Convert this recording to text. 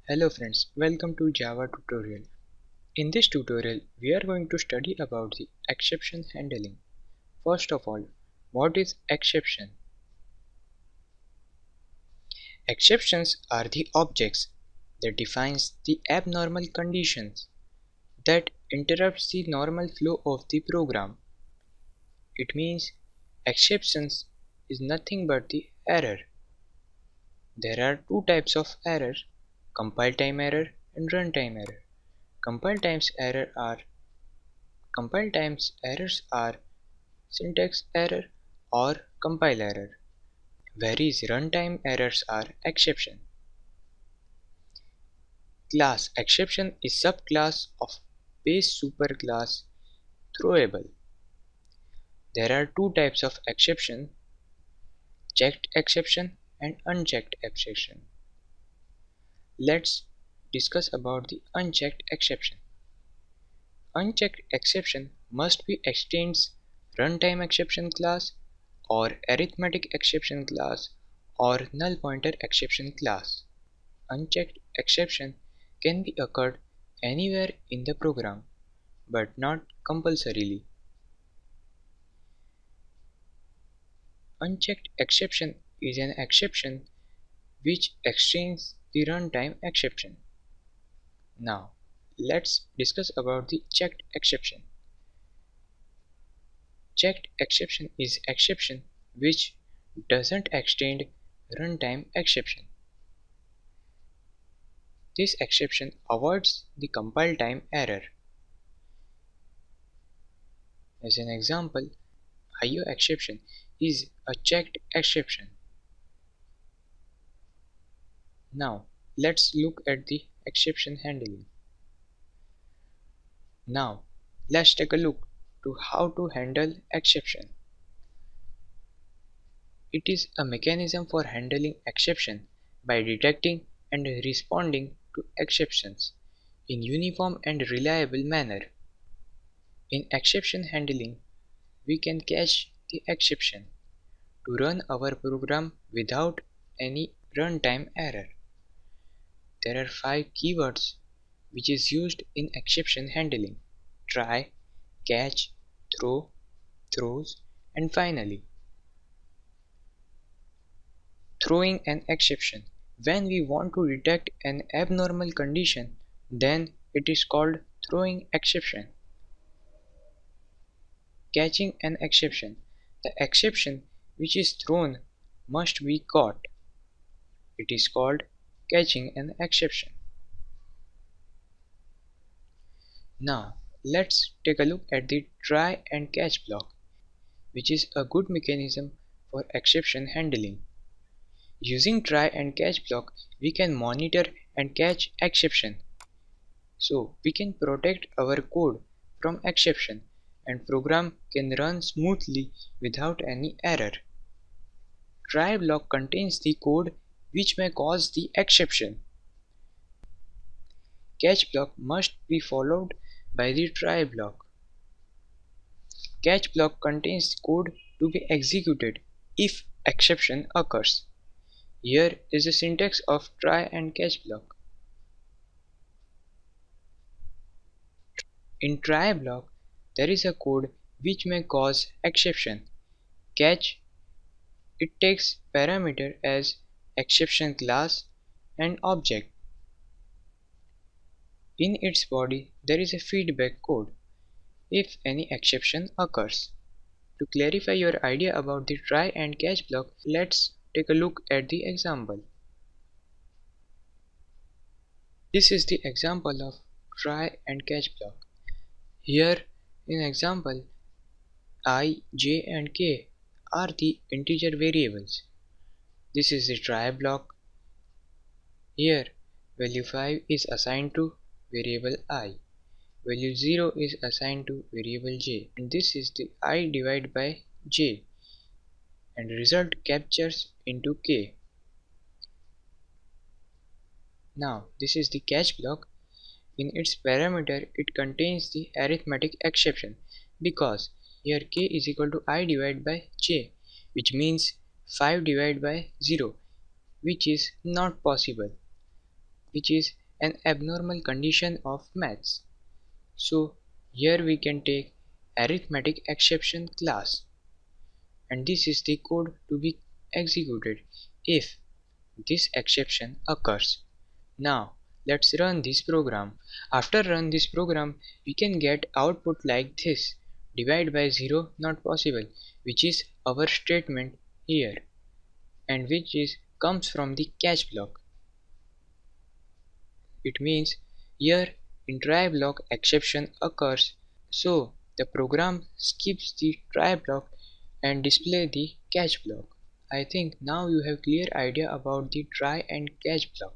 Hello friends, welcome to Java tutorial. In this tutorial, we are going to study about the exception handling. First of all, what is exception? Exceptions are the objects that defines the abnormal conditions that interrupts the normal flow of the program. It means exceptions is nothing but the error. There are two types of error, compile time error and runtime error. Compile times errors are syntax error or compile error, whereas runtime errors are exception. Class exception is subclass of base superclass throwable. There are two types of exception, checked exception and unchecked exception. Let's discuss about the unchecked exception. Unchecked exception must be extends runtime exception class or arithmetic exception class or null pointer exception class. Unchecked exception can be occurred anywhere in the program, but not compulsorily. Unchecked exception is an exception which extends the runtime exception. Now, let's discuss about the checked exception. Checked exception is exception which doesn't extend runtime exception. This exception avoids the compile time error. As an example, IO exception is a checked exception. Now, let's look at the exception handling. Now, let's take a look to how to handle exception. It is a mechanism for handling exception by detecting and responding to exceptions in uniform and reliable manner. In exception handling, we can catch the exception to run our program without any runtime error. There are 5 keywords which is used in exception handling: try, catch, throw, throws, and finally. Throwing an exception. When we want to detect an abnormal condition, then it is called throwing exception. Catching an exception. The exception which is thrown must be caught. It is called catching an exception. Now, let's take a look at the try and catch block, which is a good mechanism for exception handling. Using try and catch block, we can monitor and catch exception. So we can protect our code from exception and program can run smoothly without any error. Try block contains the code which may cause the exception. Catch block must be followed by the try block. Catch block contains code to be executed if exception occurs. Here is the syntax of try and catch block. In try block, there is a code which may cause exception. Catch, it takes parameter as exception class and object. In its body, there is a feedback code if any exception occurs. To clarify your idea about the try and catch block, let's take a look at the example. This is the example of try and catch block. Here in example, I, j and k are the integer variables. This is the try block. Here value 5 is assigned to variable I, value 0 is assigned to variable j, and this is the I divided by j, and result captures into k. Now this is the catch block. In its parameter it contains the arithmetic exception because here k is equal to I divided by j, which means 5 divided by 0, which is not possible. which is an abnormal condition of maths. So here we can take arithmetic exception class, and this is the code to be executed if this exception occurs. Now let's run this program. After run this program, we can get output like this: divide by 0 not possible, which is our statement here, and which is comes from the catch block. It means here in try block exception occurs, so the program skips the try block and display the catch block. I think now you have clear idea about the try and catch block.